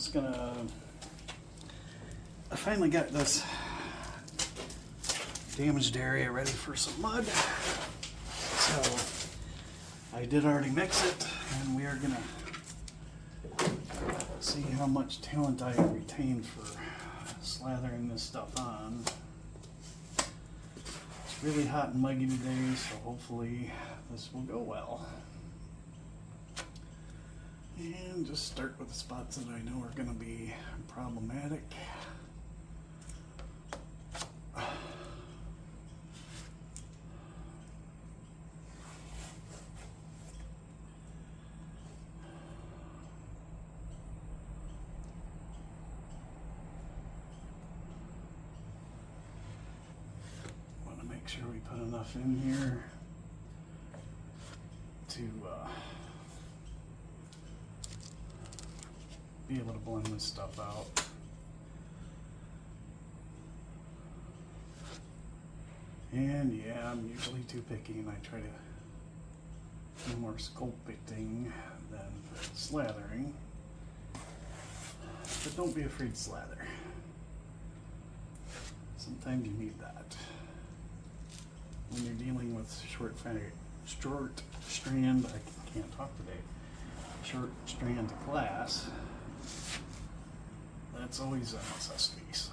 just gonna, I finally got this damaged area ready for some mud. So I did already mix it, and we are gonna see how much talent I retain for slathering this stuff on. It's really hot and muggy today, so hopefully this will go well. And just start with the spots that I know are going to be problematic. Want to make sure we put enough in here to be able to blend this stuff out. And yeah, I'm usually too picky, and I try to do more sculpting than slathering. But don't be afraid to slather. Sometimes you need that when you're dealing with short strand. I can't talk today. Short strand glass. That's always a necessity, so.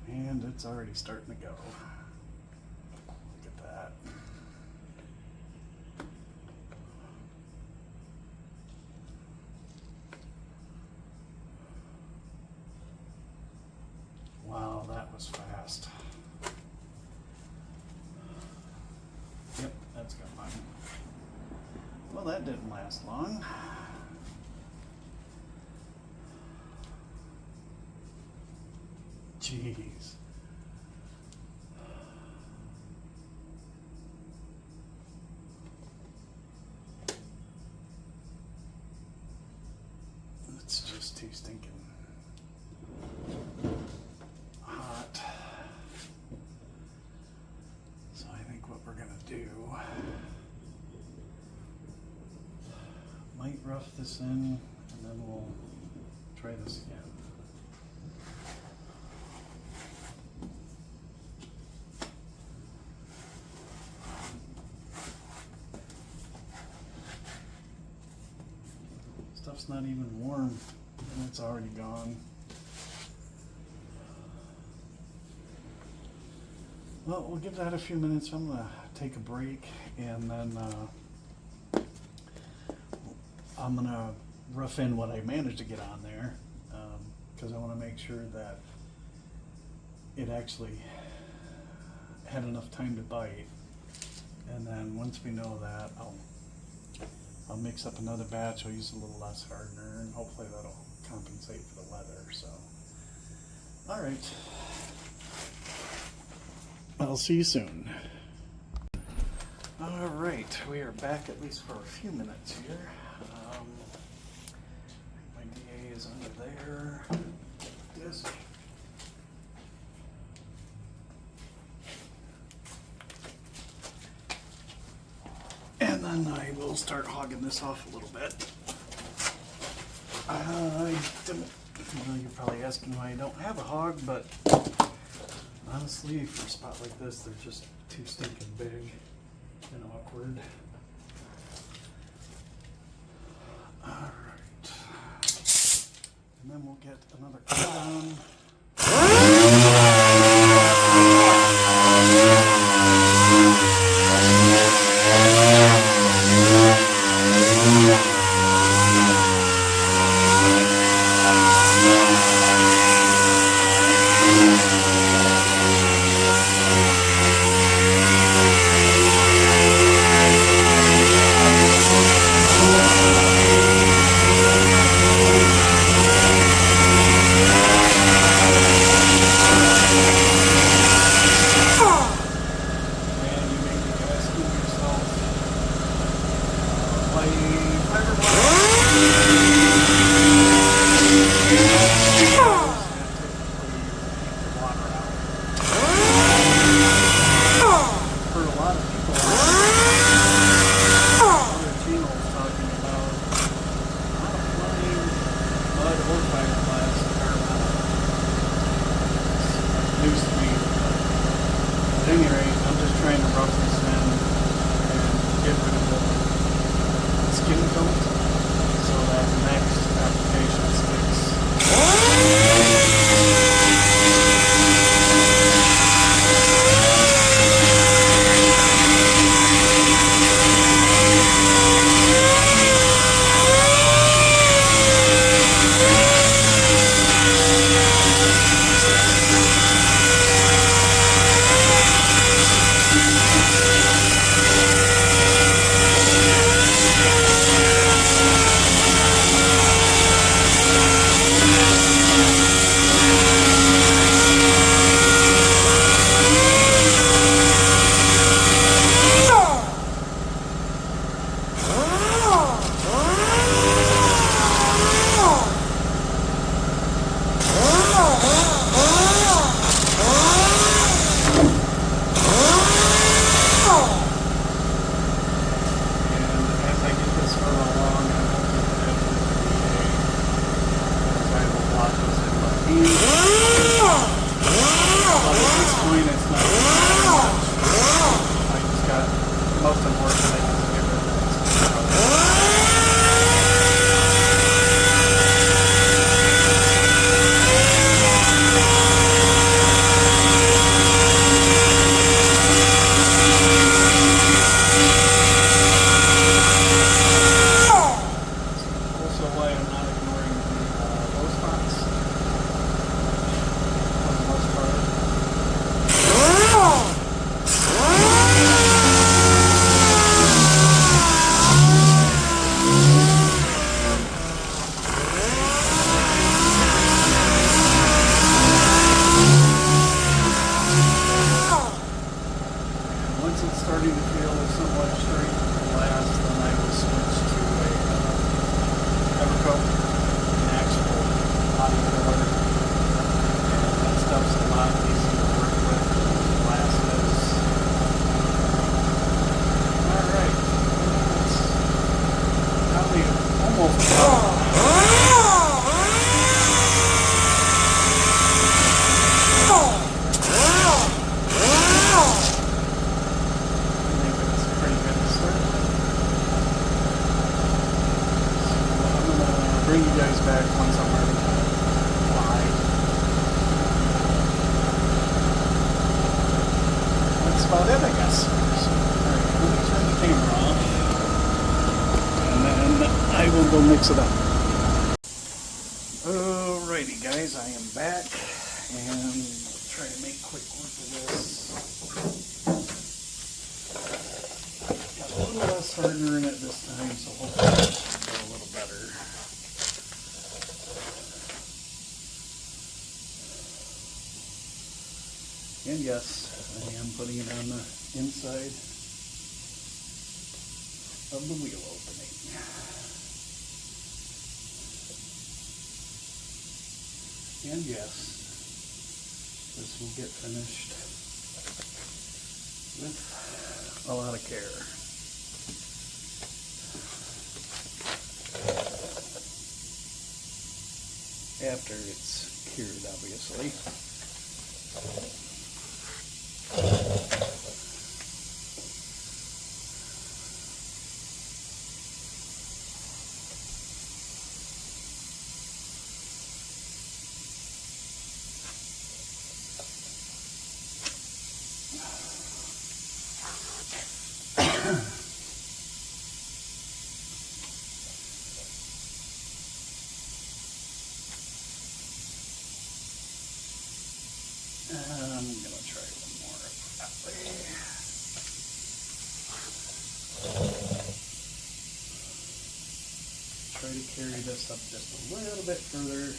And it's already starting to go. Look at that. Wow, that was fast. Yep, that's got mine. Well, that didn't last long. Jeez. It's just too stinking hot. So I think what we're gonna do, might rough this in, and then we'll try this again. Stuff's not even warm, and it's already gone. Well, we'll give that a few minutes. I'm gonna take a break, and then I'm gonna rough in what I managed to get on there, because I want to make sure that it actually had enough time to bite. And then once we know that, I'll mix up another batch. I'll use a little less hardener, and hopefully that'll compensate for the leather. So, all right, I'll see you soon. All right, we are back, at least for a few minutes here. My DA is under there. Disc. And then I will start hogging this off a little bit. You're probably asking why I don't have a hog, but honestly, for a spot like this, they're just too stinking big and awkward. Alright. And then we'll get another cut on. skin coat so that next application sticks. Bring you guys back once I'm ready to fly. That's about it, I guess. So, alright, let me turn the camera off, and then I will go mix it up. Alrighty guys, I am back, and try to make quick work of this. Got a little less hardener in it this time, so hopefully it'll go a little better. And yes, I am putting it on the inside of the wheel opening. And yes, this will get finished with a lot of care. After it's cured, obviously. I'm gonna try one more that way. Try to carry this up just a little bit further.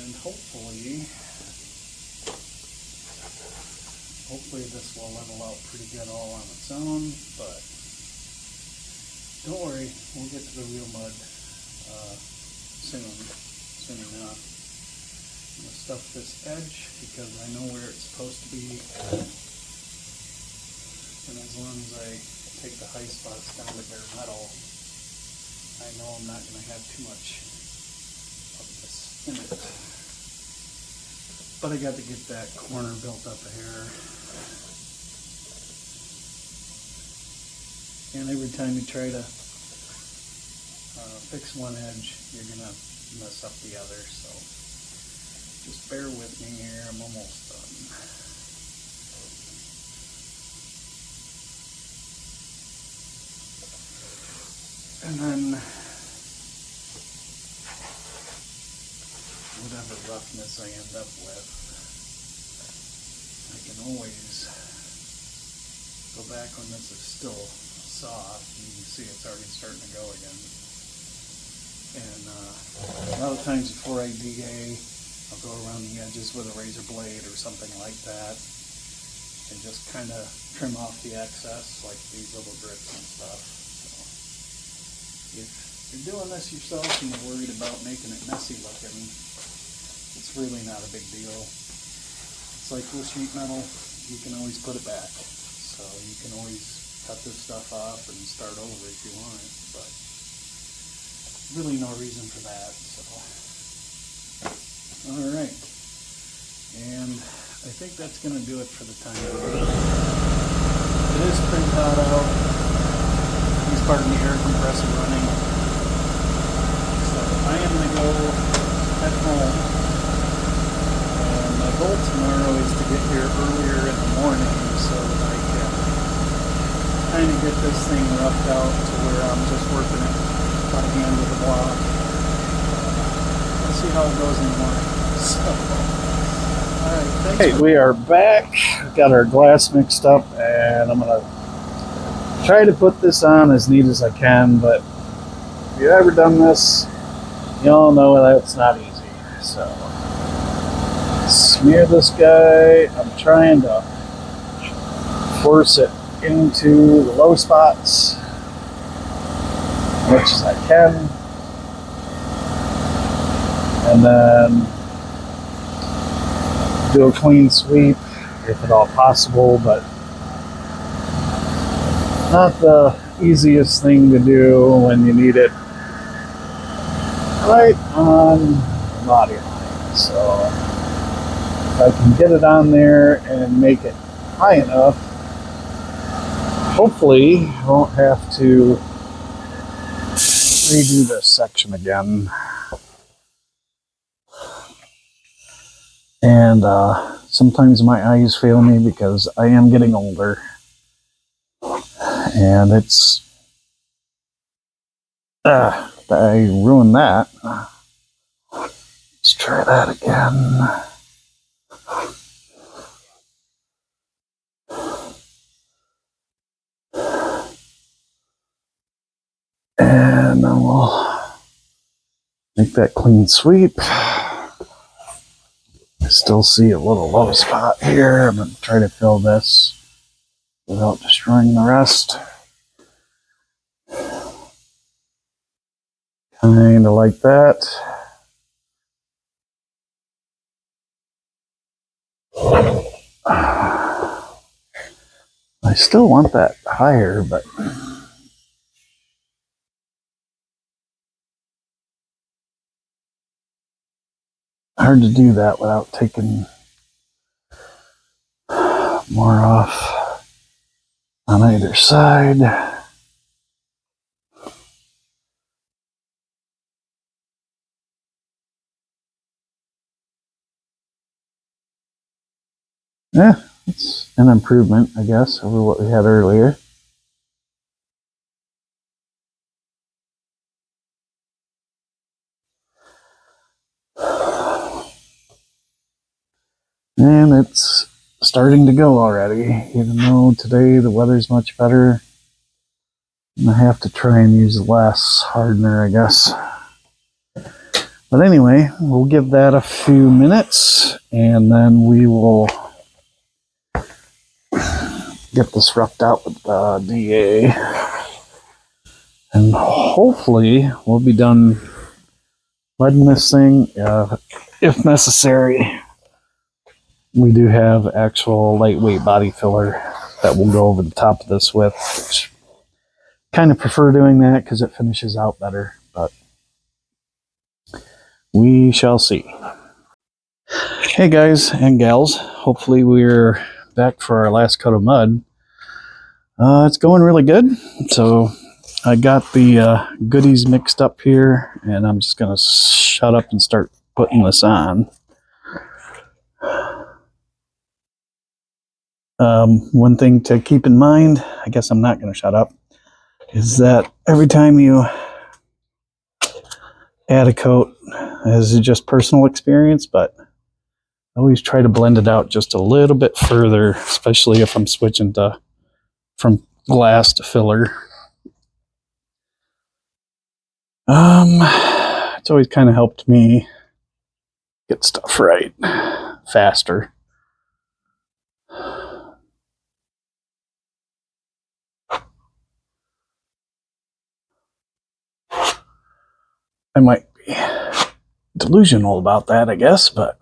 And hopefully this will level out pretty good all on its own, but don't worry, we'll get to the real mud soon enough. I'm going to stuff this edge because I know where it's supposed to be, and as long as I take the high spots down to bare metal, I know I'm not going to have too much of this in it. But I got to get that corner built up here. And every time you try to fix one edge, you're going to mess up the other. So just bear with me here. I'm almost done. And then whatever roughness I end up with, I can always go back when this is still soft. You can see it's already starting to go again. And a lot of times before I DA, I'll go around the edges with a razor blade or something like that and just kind of trim off the excess, like these little drips and stuff. So if you're doing this yourself and you're worried about making it messy looking, it's really not a big deal. It's like with sheet metal, you can always put it back. So you can always cut this stuff off and start over if you want, but really no reason for that. So, all right, and I think that's going to do it for the time being. It is pretty hot out. Please pardon the air compressor running. So I am going to go at home, and my goal tomorrow is to get here earlier in the morning so that I can kind of get this thing roughed out to where I'm just working it by hand with a block. Let's see how it goes in the morning. So, all right, thanks. Hey, we are back. Got our glass mixed up, and I'm gonna try to put this on as neat as I can. But if you've ever done this, you all know that it's not easy. So smear this guy. I'm trying to force it into the low spots as much as I can, and then do a clean sweep if at all possible, but not the easiest thing to do when you need it right on the body line. So if I can get it on there and make it high enough, hopefully I won't have to redo this section again. And sometimes my eyes fail me because I am getting older. And it's... I ruined that. Let's try that again. And then we'll make that clean sweep. I still see a little low spot here. I'm going to try to fill this without destroying the rest. Kind of like that. I still want that higher, but hard to do that without taking more off on either side. Yeah, it's an improvement, I guess, over what we had earlier. And it's starting to go already, even though today the weather's much better. I have to try and use less hardener, I guess. But anyway, we'll give that a few minutes, and then we will get this roughed out with the DA. And hopefully we'll be done leading this thing, if necessary. We do have actual lightweight body filler that we'll go over the top of this with, which kind of prefer doing that because it finishes out better, but we shall see. Hey guys and gals, hopefully we're back for our last coat of mud. It's going really good. So I got the goodies mixed up here, and I'm just going to shut up and start putting this on. One thing to keep in mind, I guess I'm not going to shut up, is that every time you add a coat, this is just personal experience, but I always try to blend it out just a little bit further, especially if I'm switching from glass to filler. It's always kind of helped me get stuff right faster. I might be delusional about that, I guess, but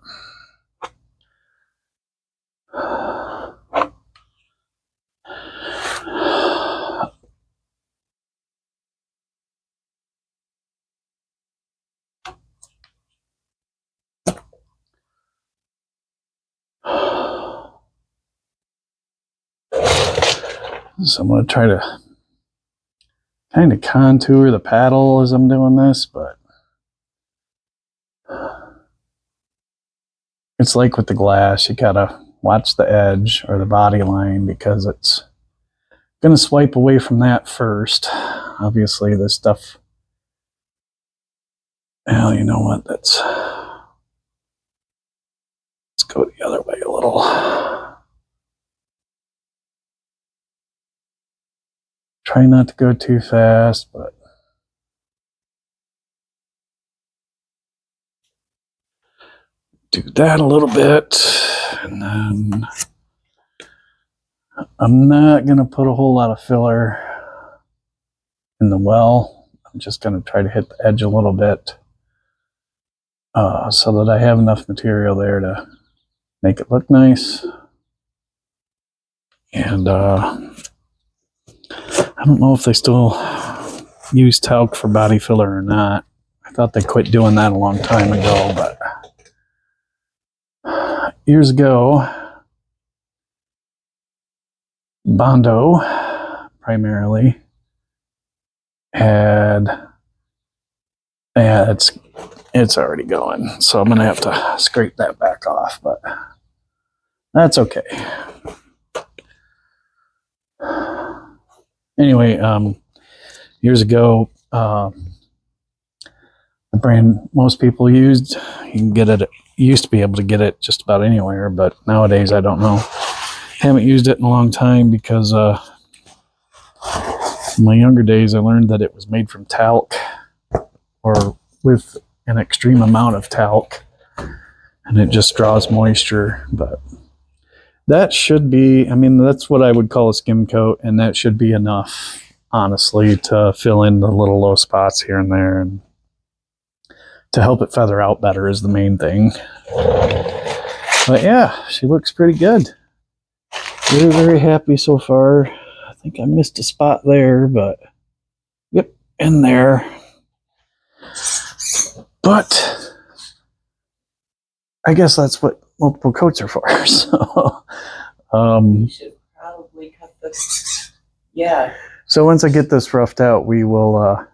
so I'm going to try to kind of contour the paddle as I'm doing this, but it's like with the glass, you gotta watch the edge or the body line because it's going to swipe away from that first. Obviously, this stuff, well, you know what, let's go the other way a little. Try not to go too fast, but do that a little bit. And then I'm not going to put a whole lot of filler in the well. I'm just going to try to hit the edge a little bit so that I have enough material there to make it look nice. And I don't know if they still use talc for body filler or not. I thought they quit doing that a long time ago, but years ago, Bondo primarily had, yeah, it's already going, so I'm gonna have to scrape that back off, but that's okay. Anyway, years ago, the brand most people used, you can get it, you used to be able to get it just about anywhere, but nowadays I don't know. Haven't used it in a long time because in my younger days I learned that it was made from talc, or with an extreme amount of talc, and it just draws moisture. But that should be, I mean, that's what I would call a skim coat, and that should be enough, honestly, to fill in the little low spots here and there, and to help it feather out better is the main thing. But yeah, she looks pretty good. Very, very happy so far. I think I missed a spot there, but yep, in there. But I guess that's what multiple coats are for. So you should probably cut this. Yeah. So once I get this roughed out, we will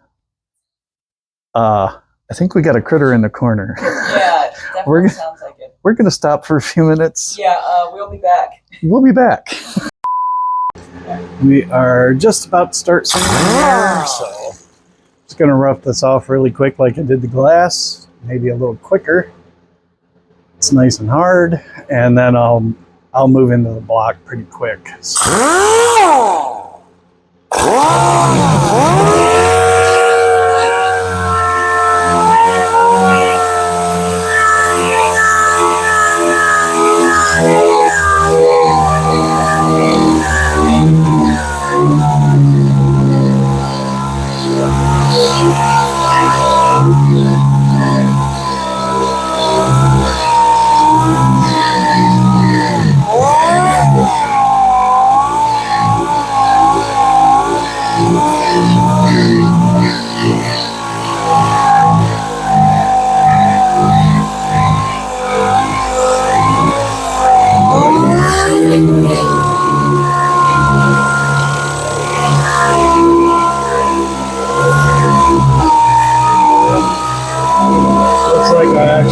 I think we got a critter in the corner. Yeah, definitely sounds like it. We're gonna stop for a few minutes. Yeah, we'll be back. We'll be back. We are just about to start singing here, so just gonna rough this off really quick like I did the glass, maybe a little quicker. It's nice and hard, and then I'll move into the block pretty quick. So.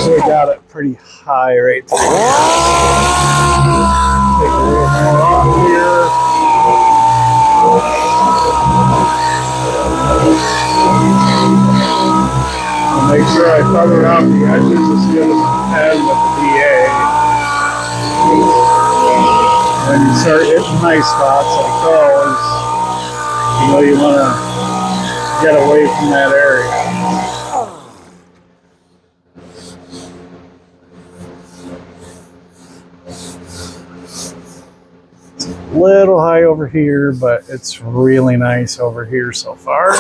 usually got it pretty high right there. Take a little more off here. I'll make sure I cover out the edges as good as I can with the DA. When you start hitting nice spots like those, you know you want to get away from that area. It's a little high over here, but it's really nice over here so far.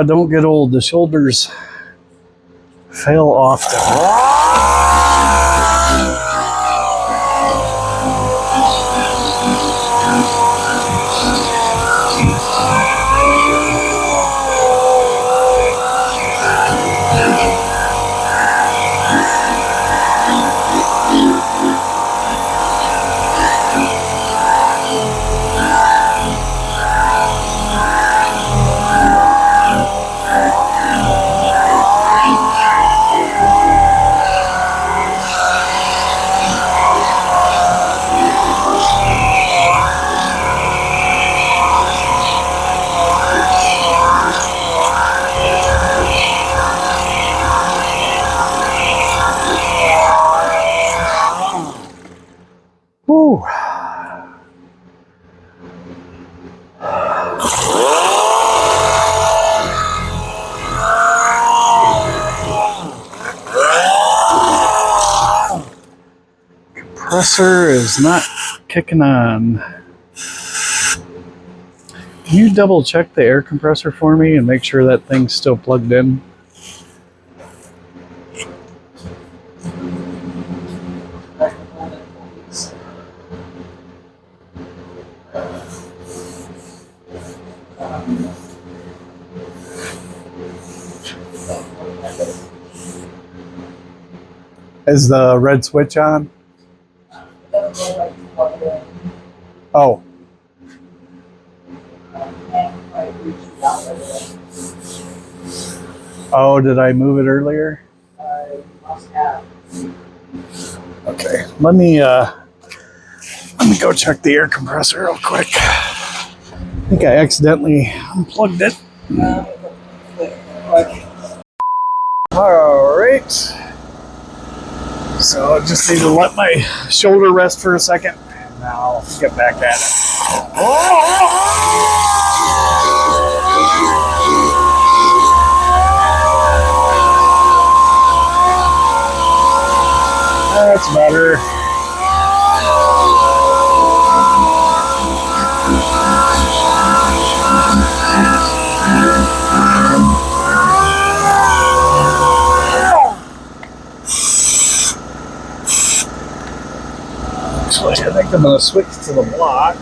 Don't get old. The shoulders fail often. Whew. Compressor is not kicking on. Can you double check the air compressor for me and make sure that thing's still plugged in? Is the red switch on? Oh. Oh, did I move it earlier? Okay, let me go check the air compressor real quick. I think I accidentally unplugged it. All right. So I just need to let my shoulder rest for a second, and I'll get back at it. That's better. Actually, I think I'm going to switch to the block.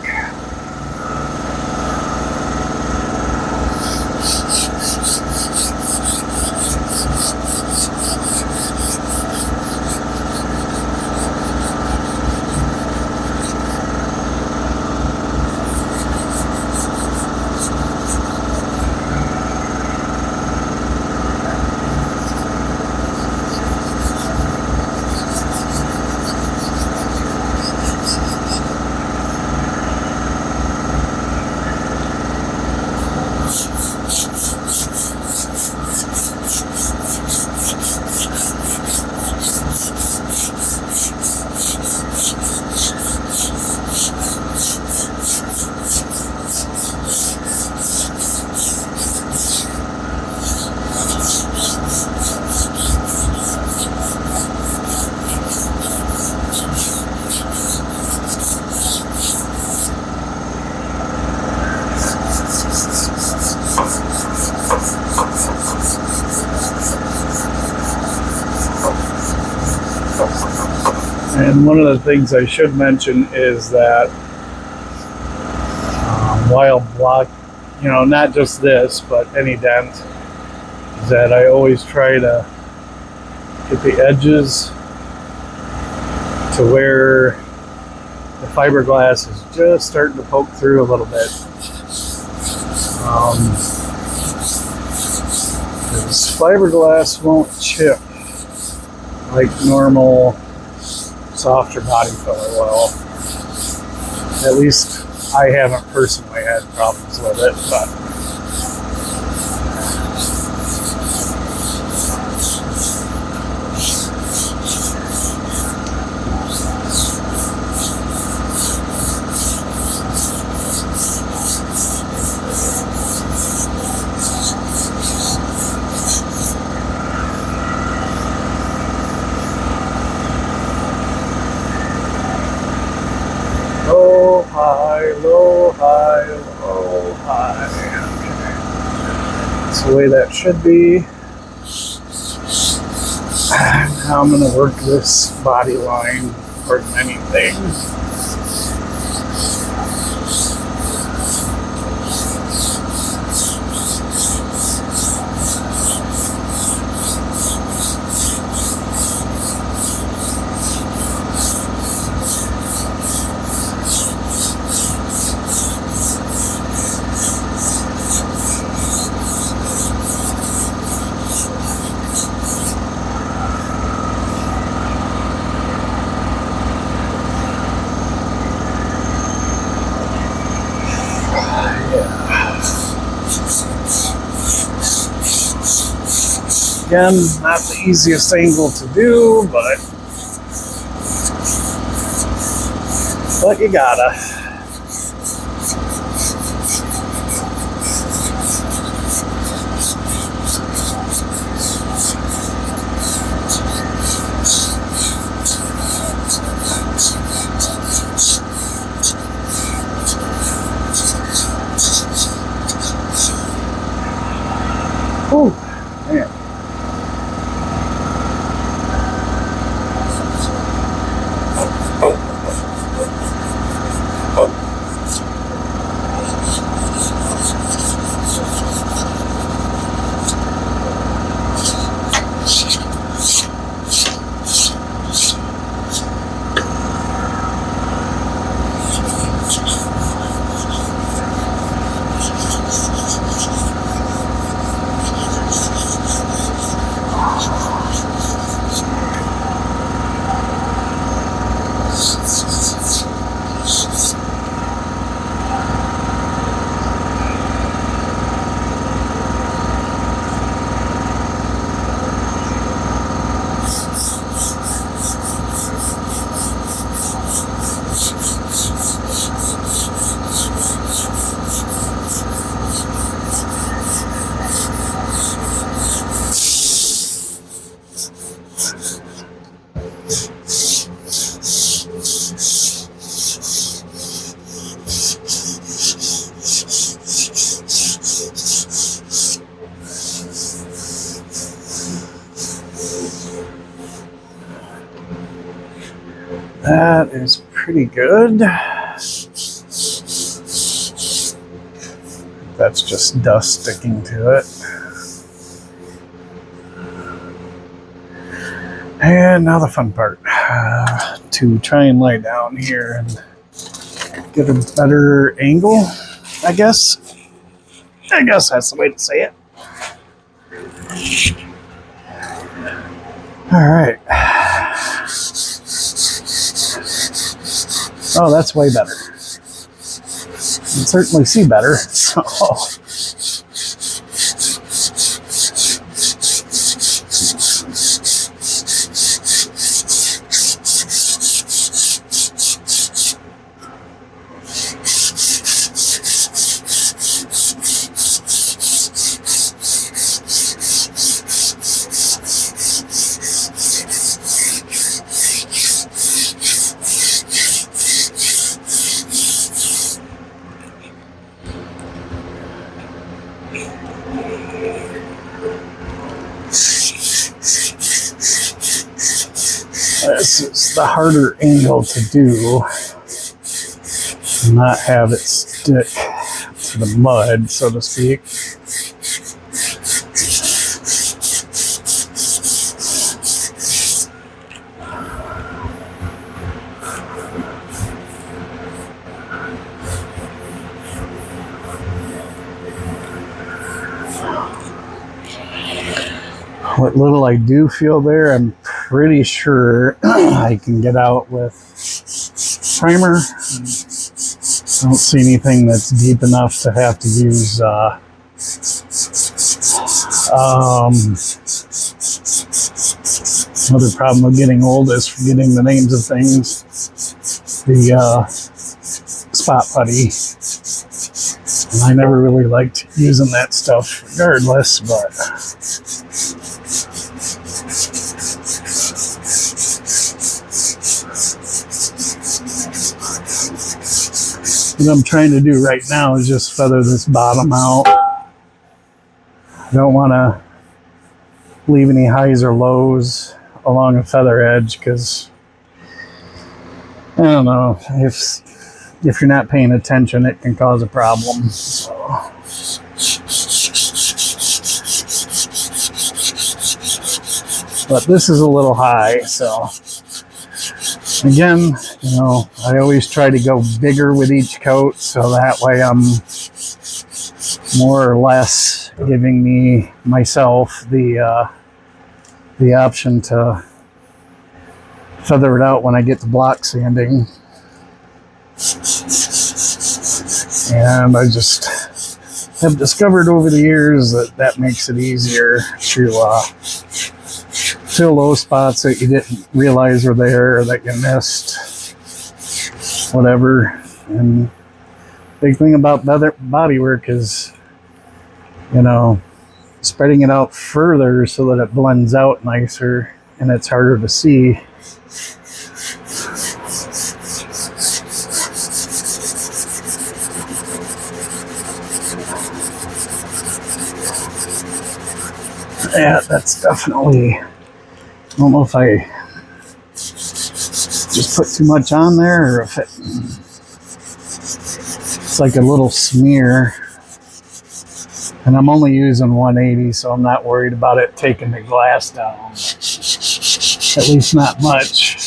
And one of the things I should mention is that while block, not just this, but any dent, is that I always try to get the edges to where the fiberglass is just starting to poke through a little bit. Because fiberglass won't chip like normal softer body filler will. At least I haven't personally had problems with it, but low, high. Okay. That's the way that should be. Now I'm going to work this body line more than anything. Again, not the easiest angle to do, but you gotta. Ooh, man. That is pretty good. That's just dust sticking to it. And now the fun part, to try and lay down here and get a better angle, I guess. I guess that's the way to say it. All right. Oh, that's way better. You can certainly see better. So. This is the harder angle to do. Not have it stick to the mud, so to speak. What little I do feel there, I'm pretty sure I can get out with primer. I don't see anything that's deep enough to have to use another problem with getting old is forgetting the names of things. The spot putty. And I never really liked using that stuff regardless, but what I'm trying to do right now is just feather this bottom out. I don't want to leave any highs or lows along a feather edge because I don't know, if you're not paying attention, it can cause a problem. So. But this is a little high, so again, you know, I always try to go bigger with each coat, so that way I'm more or less giving myself the option to feather it out when I get to block sanding. And I just have discovered over the years that makes it easier to fill those spots that you didn't realize were there or that you missed, whatever. And big thing about body work is, you know, spreading it out further so that it blends out nicer and it's harder to see. Yeah, that's definitely, I don't know if I just put too much on there or if it's like a little smear. And I'm only using 180, so I'm not worried about it taking the glass down. At least not much.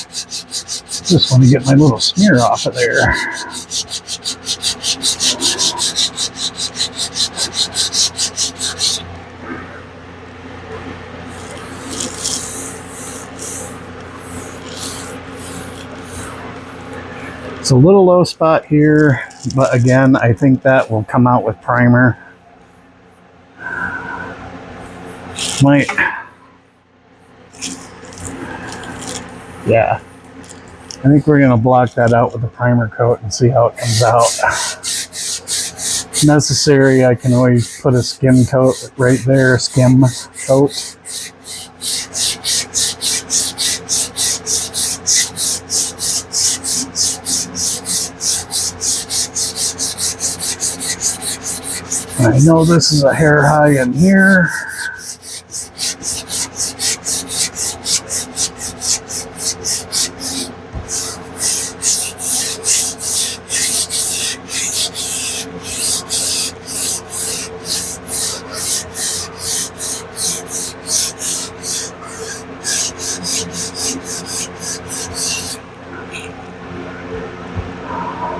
Just want to get my little smear off of there. It's a little low spot here, but again, I think that will come out with primer. Yeah, I think we're gonna block that out with a primer coat and see how it comes out. If necessary, I can always put a skim coat right there, skim coat. I know this is a hair high in here.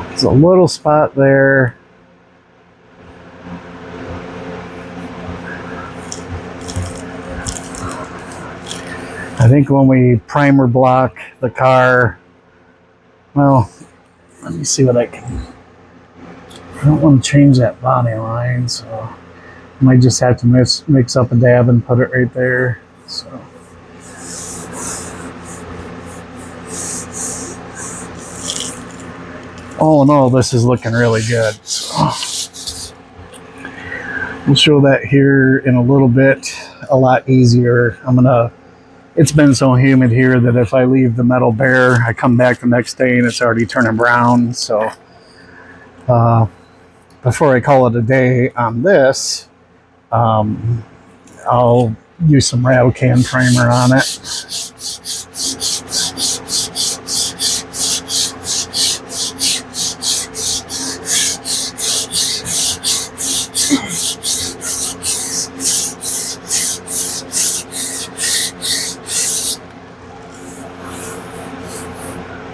There's a little spot there. I think when we primer block the car, well, let me see what I can. I don't want to change that body line, so I might just have to mix up a dab and put it right there. So. All in all, this is looking really good. So we'll show that here in a little bit, a lot easier. It's been so humid here that if I leave the metal bare, I come back the next day and it's already turning brown. So before I call it a day on this, I'll use some rattle can primer on it.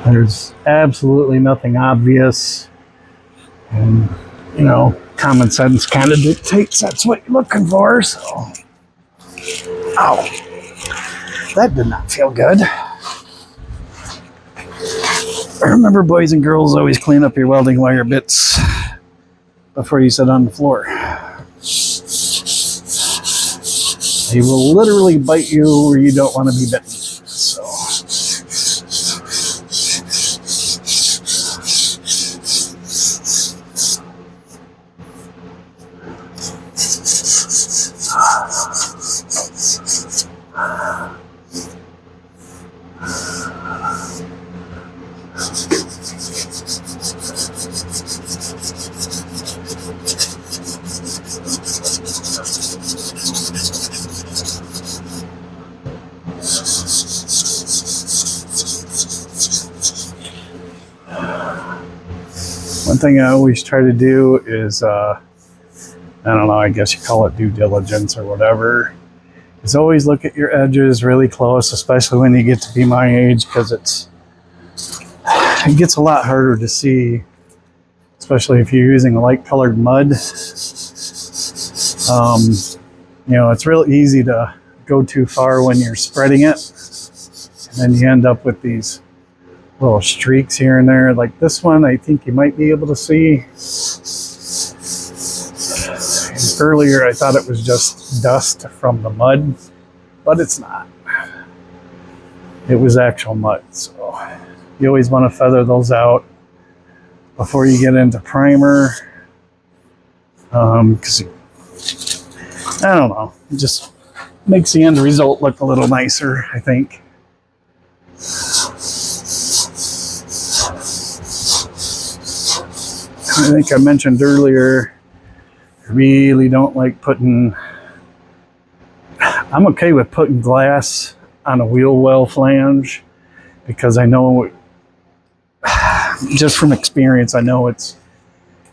There's absolutely nothing obvious, and you know, common sense kind of dictates that's what you're looking for. So, ow, that did not feel good. Remember, boys and girls, always clean up your welding wire bits before you sit on the floor. They will literally bite you where you don't want to be bitten. So. One thing I always try to do is, I don't know, I guess you call it due diligence or whatever, is always look at your edges really close, especially when you get to be my age, because it gets a lot harder to see, especially if you're using a light colored mud. You know, it's real easy to go too far when you're spreading it, and then you end up with these little streaks here and there. Like this one, I think you might be able to see. Earlier, I thought it was just dust from the mud, but it's not. It was actual mud. So you always want to feather those out before you get into primer. Because I don't know, it just makes the end result look a little nicer, I think. I think I mentioned earlier, I really don't like putting, I'm okay with putting glass on a wheel well flange, because I know, just from experience, I know it's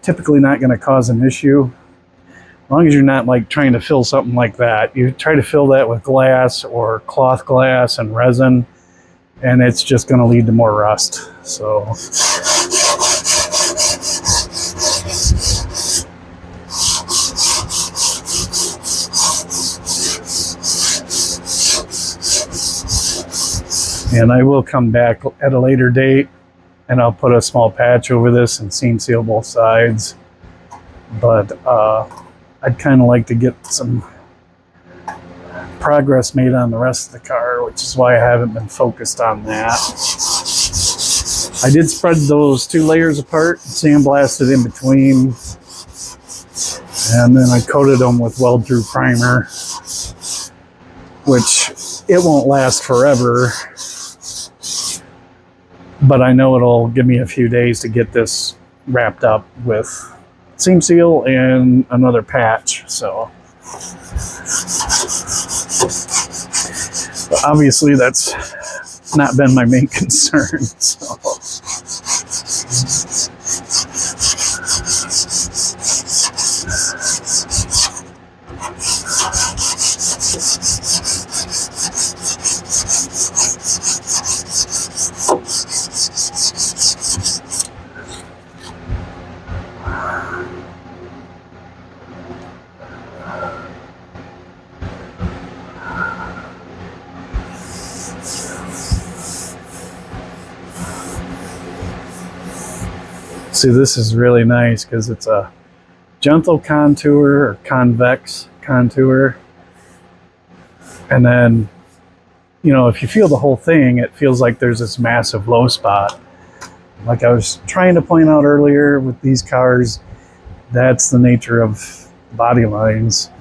typically not going to cause an issue. As long as you're not like trying to fill something like that. You try to fill that with glass or cloth glass and resin, and it's just going to lead to more rust. So and I will come back at a later date and I'll put a small patch over this and seam seal both sides. But I'd kind of like to get some progress made on the rest of the car, which is why I haven't been focused on that. I did spread those 2 layers apart, sandblasted in between, and then I coated them with weld-through primer, which it won't last forever, but I know it'll give me a few days to get this wrapped up with seam seal and another patch. So but obviously that's not been my main concern. So see, this is really nice because it's a gentle contour or convex contour. And then, you know, if you feel the whole thing, it feels like there's this massive low spot. Like I was trying to point out earlier with these cars, that's the nature of body lines.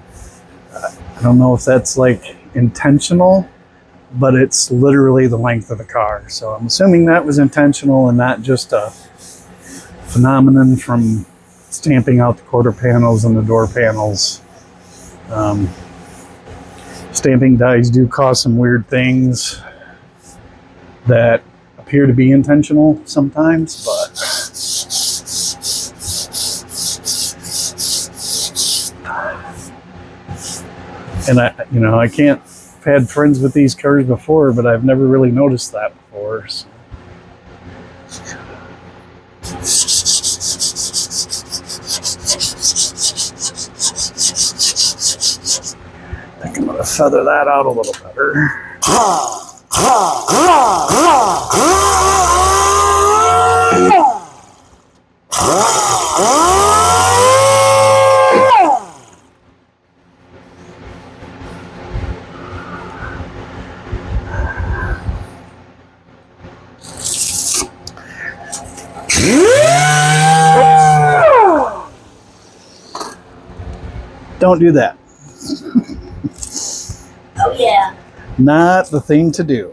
I don't know if that's like intentional, but it's literally the length of the car. So I'm assuming that was intentional and not just a phenomenon from stamping out the quarter panels and the door panels. Just stamping dyes do cause some weird things that appear to be intentional sometimes, but and I can't. I've had friends with these cars before, but I've never really noticed that before. So. I think I'm gonna feather that out a little better. Don't do that. Oh yeah. Not the thing to do.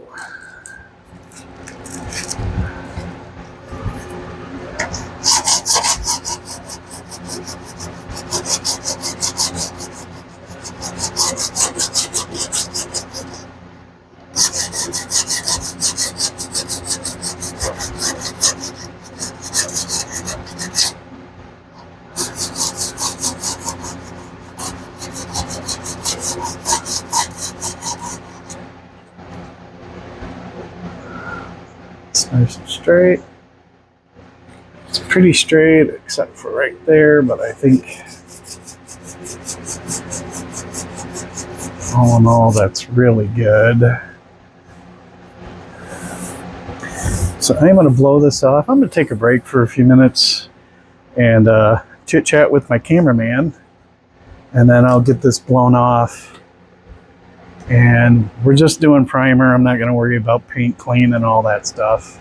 It's nice and straight. It's pretty straight except for right there, but I think all in all that's really good. So I'm going to blow this off. I'm going to take a break for a few minutes and chit chat with my cameraman, and then I'll get this blown off. And we're just doing primer. I'm not going to worry about paint clean and all that stuff.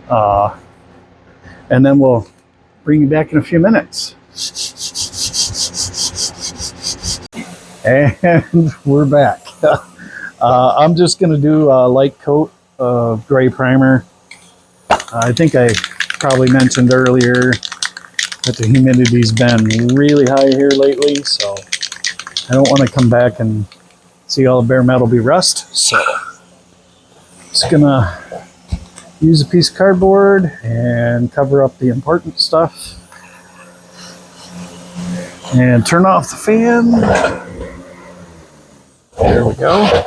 And then we'll bring you back in a few minutes. And we're back. I'm just going to do a light coat of gray primer. I think I probably mentioned earlier that the humidity's been really high here lately, so I don't want to come back and see all the bare metal be rust. So just gonna use a piece of cardboard and cover up the important stuff and turn off the fan. There we go.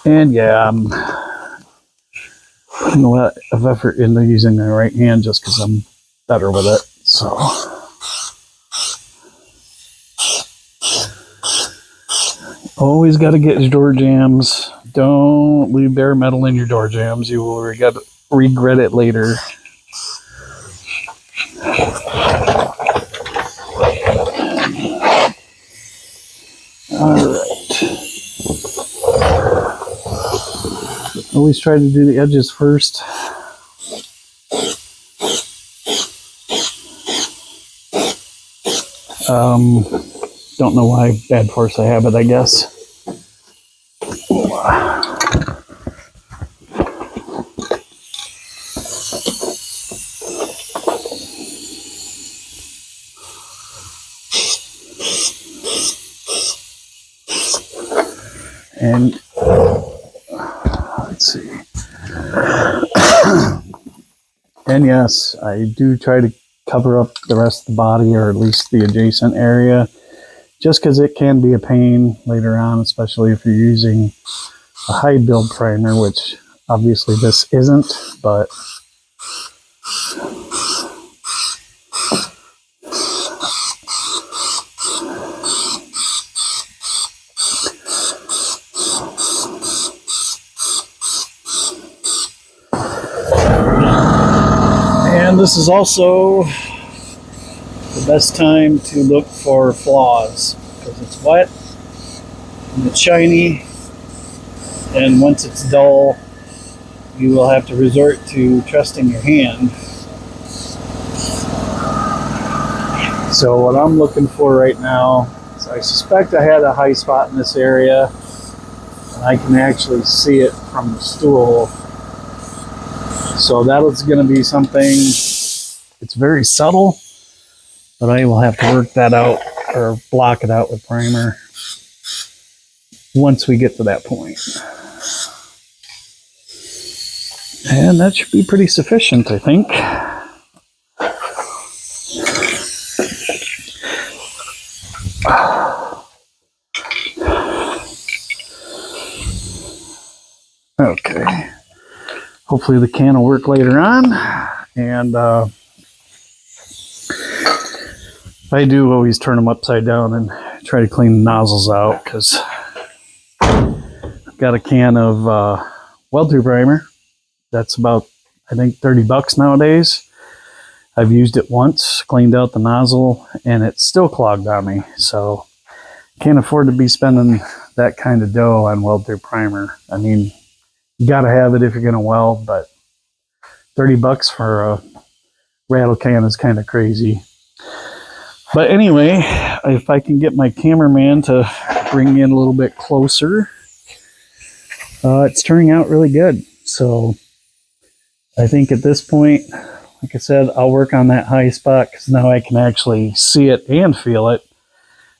And yeah, I'm putting a lot of effort into using my right hand just because I'm better with it. So always got to get your door jams. Don't leave bare metal in your door jams. You will regret it later. All right. Always try to do the edges first. Don't know why, bad force I have it, I guess. And let's see. And yes, I do try to cover up the rest of the body, or at least the adjacent area, just because it can be a pain later on, especially if you're using a high build primer, which obviously this isn't, but and this is also the best time to look for flaws because it's wet and it's shiny, and once it's dull you will have to resort to trusting your hand. So what I'm looking for right now is, I suspect I had a high spot in this area and I can actually see it from the stool. So that is going to be something, it's very subtle, but I will have to work that out or block it out with primer. once we get to that point. And that should be pretty sufficient, I think. Okay. Hopefully the can will work later on. And I do always turn them upside down and try to clean the nozzles out, because I've got a can of weld-through primer. That's about, I think, $30 nowadays. I've used it once, cleaned out the nozzle, and it's still clogged on me. So can't afford to be spending that kind of dough on weld-through primer. I mean, you got to have it if you're going to weld, but $30 for a rattle can is kind of crazy. But anyway, if I can get my cameraman to bring in a little bit closer, it's turning out really good. So I think at this point, like I said, I'll work on that high spot, because now I can actually see it and feel it.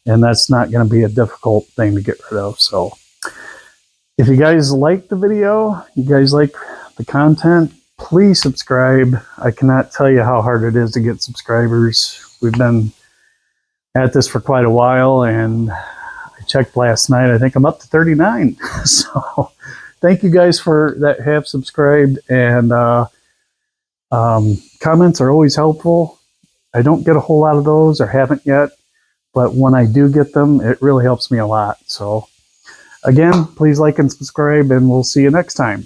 And that's not going to be a difficult thing to get rid of. So if you guys like the video, you guys like the content, please subscribe. I cannot tell you how hard it is to get subscribers. We've been at this for quite a while, and I checked last night. I think I'm up to 39. So thank you guys for that have subscribed, and comments are always helpful. I don't get a whole lot of those, or haven't yet, but when I do get them, it really helps me a lot. So again, please like and subscribe, and we'll see you next time.